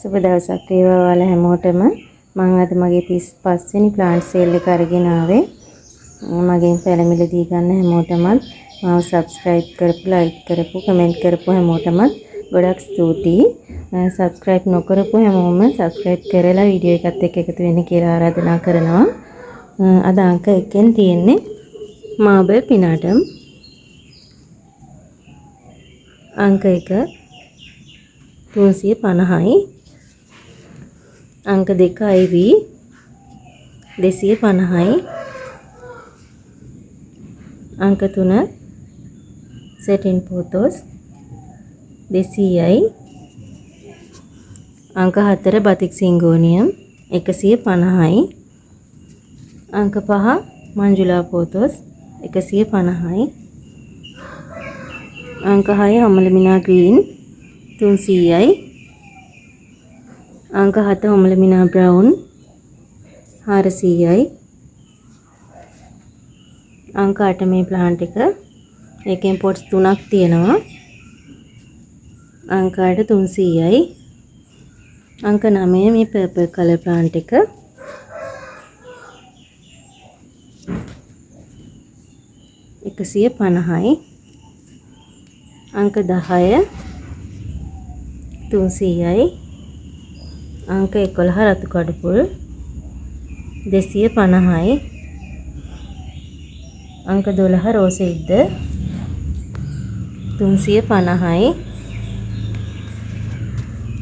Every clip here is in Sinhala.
සුබ දවසක් වේවා ඔයාලා හැමෝටම. මම අද මගේ 35 වෙනි ප්ලාන්ට් සේල් එක අරගෙන ආවේ. මගෙන් පැලමිලදී ගන්න හැමෝටම මාව subscribe කරපු, like කරපු, comment කරපු හැමෝටම ගොඩක් ස්තුතියි. subscribe නොකරපු හැමෝම subscribe කරලා වීඩියෝ එකත් එක්ක එකතු වෙන්න කියලා ආරාධනා කරනවා. අද අංක 1 න් තියෙන්නේ marble pinatum. අංක 1 350යි. අංක 2 IV 250යි. අංක 3 satin pothos 200යි. අංක 4 batik syngonium 150යි. අංක 5 manjula pothos 150යි. අංක 6 homelamina green 300යි. අංක 7 homelamina brown 400යි. අංක 8 මේ ප්ලාන්ට් එක. ඒකෙන් පොට්ස් 3ක් තියෙනවා. අංක 8 300යි. අංක 9 මේ පර්පල් කලර් ප්ලාන්ට් එක. £150යි. අංක 10 300යි. අංක 11 රතු කඩුපුල් 250යි. අංක 12 රෝස ඉද්ද 350යි.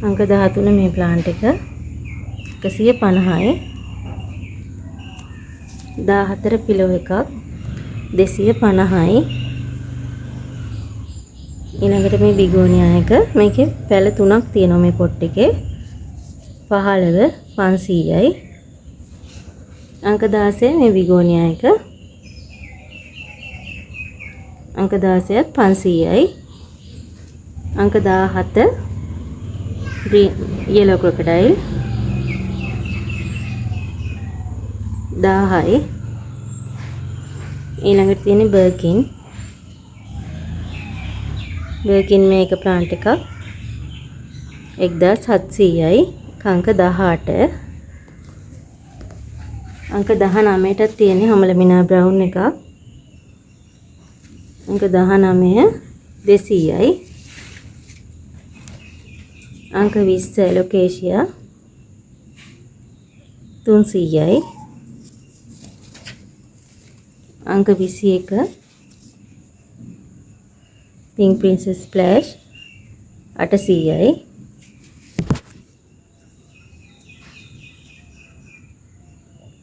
අංක 13 මේ ප්ලාන්ට් එක 150යි. 14 පිලෝ එකක් 250යි. ඊළඟට මේ බිගෝනියා එක. මේකේ පැල 3ක් තියෙනවා මේ පොට් එකේ. 15 500යි. අංක 16 මේ බිගෝනියා එක. අංක 16ත් 500යි. අංක 17 green yellow crocodile 1000යි. ඊළඟට තියෙන්නේ බර්කින් මේක ප්ලාන්ට් එකක් 1700යි. අංක 18. අංක 19ටත් තියෙන්නේ homelamina brown එකක්. අංක 19 200යි. අංක 20 alocasia 300යි. අංක 21 pink princess splash 800යි.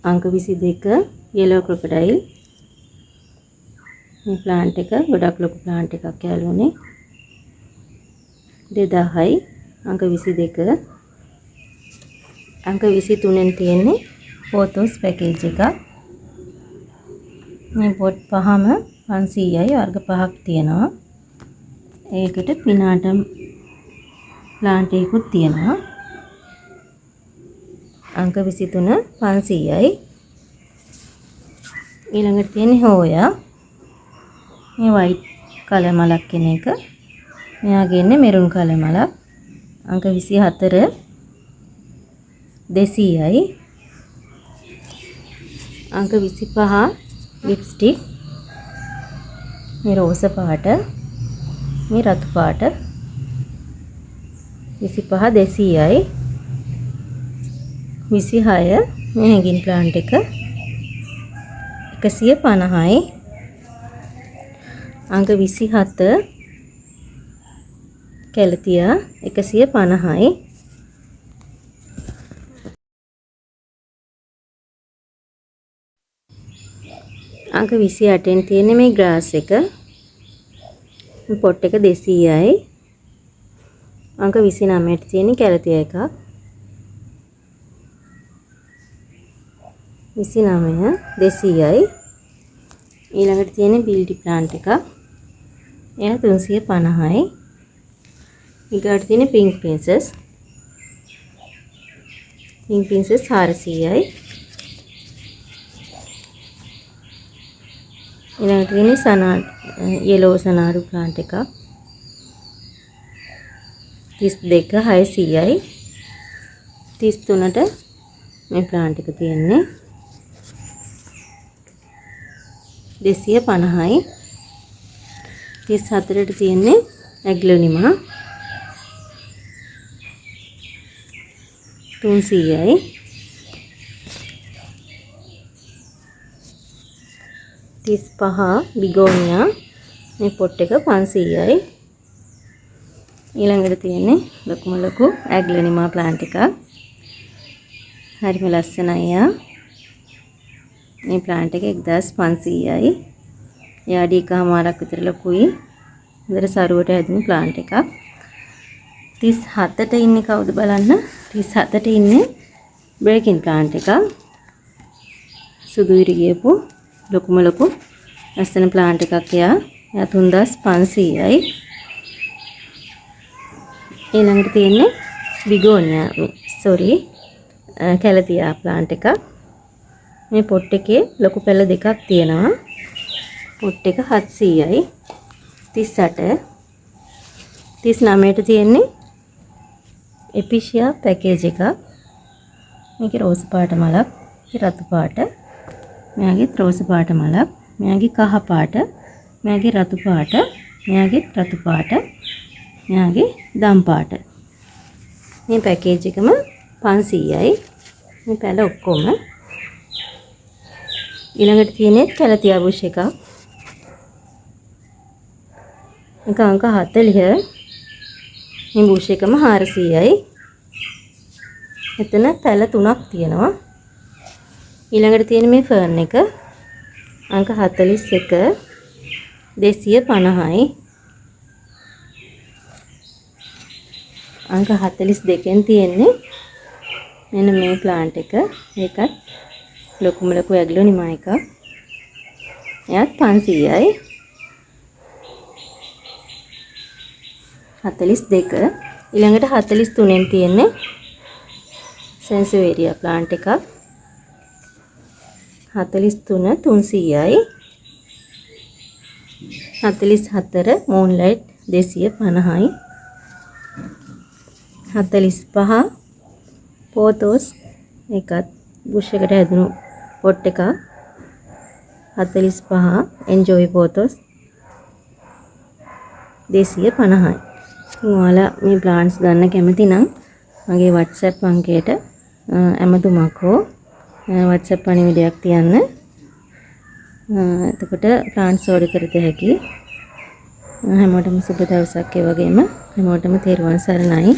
අංක 22 yellow crocodile. මේ ප්ලාන්ට් එක ගොඩක් ලොකු ප්ලාන්ට් එකක් යාළුවනේ. 2000යි. අංක 22. අංක 23 න් තියෙන්නේ photos package එකක්. මේ පොට් පහම 500යි. වර්ග පහක් තියෙනවා. ඒකට පිනාටම් ප්ලාන්ට් එකකුත් තියෙනවා. අංක 23 500යි. ඊළඟට තියෙන්නේ හෝයා. මේ white කලර් මලක් කෙන එක. මෙයාගේ ඉන්නේ මෙරුන් කලර් මලක්. අංක 24 200යි. අංක 25 ලිප්ස්ටික්. මේ රෝස පාට, මේ රතු පාට 25 200යි. 26 මේ හැඟින් ප්ලාන්ට් එක 150යි. අංක 27 කැලතියා 150යි. අංක 28 න් තියෙන්නේ මේ ග්‍රාස් එක. පොට් එක 200යි. අංක 29 ට තියෙන්නේ කැලතියා එකක්. 29 200යි. ඊළඟට තියෙන්නේ බිල්ඩි ප්ලාන්ට් එකක්. එයා 350යි. ඊගාට තියෙන්නේ පින්ක් ප්‍රින්සස්. පින්ක් ප්‍රින්සස් 400යි. ඊළඟට තියෙන්නේ සනා yellow සනාරු ප්ලාන්ට් එකක් 32 600යි. 33ට මේ ප්ලාන්ට් එක තියෙන්නේ 250යි 34ට තියෙන්නේ ඇග්ලොනිමා 300යි 35 බිගෝනියා මේ පොට් එක 500යි ඊළඟට තියෙන්නේ ලොකු ඇග්ලොනිමා ප්ලාන්ට් එකක් හරිම ලස්සනයි මේ ප්ලාන්ට් එක 1500යි යාඩි එකමාරක් විතර ලොකුයි හොඳට සරුවට හැදුණු ප්ලාන්ට් එකක් 37ට ඉන්නේ කවුද බලන්න 37ට ඉන්නේ බ්‍රේකින් ප්ලාන්ට් එකක් සුදු ඉරි ගියපු ලොකුම ලොකු ලස්සන ප්ලාන්ට් එකක් එයා 3500යි ඊළඟට තියෙන්නේ බිගෝනියා කැලතියා ප්ලාන්ට් එකක් මේ පොට් එකේ ලොකු පැල දෙකක් තියෙනවා පොට් එක 700යි 38 39ට තියෙන්නේ එපිෂියා පැකේජ් එකක් මේකේ රෝස් පාට මලක් රතු පාට මෙයාගේ රෝස් පාට මලක් මෙයාගේ කහ පාට මෙයාගේ රතු පාට මෙයාගේ රතු පාට මෙයාගේ දම් පාට මේ පැකේජ් එකම 500යි මේ පැල ඔක්කොම ඊළඟට තියෙන්නේ කැලතියා බුෂ් එකක් එක අංක 40 මේ බුෂ් එකම 400යි එතන පැල 3ක් තියෙනවා ඊළඟට තියෙන මේ ෆර්න් එක අංක 41 250යි අංක 42න් තියෙන්නේ මෙන්න මේ ප්ලාන්ට් එක ඒකත් ලොකුම ලොකු ඇග්ලොනිමා එකක් එයත් 500යි 42 ඊළඟට 43න් තියෙන්නේ සෙන්සුවේරියා ප්ලාන්ට් එකක් 43 300යි 44 මූන්ලයිට් 250යි 45 පෝතෝස් එකත් බුෂ් එකට හැදුණු පොට් එකක් 45 එන්ජොයි පෝතෝස් 250යි ඔයාලා මේ ප්ලාන්ට්ස් ගන්න කැමති නම් මගේ WhatsApp අංකයට ඇමතුමක් හෝ WhatsApp පණිවිඩයක් තියන්න එතකොට ප්ලාන්ට්ස් ඕඩර් කරත හැකි හැමෝටම සුබ දවසක් ඒ වගේම හැමෝටම තෙරුවන් සරණයි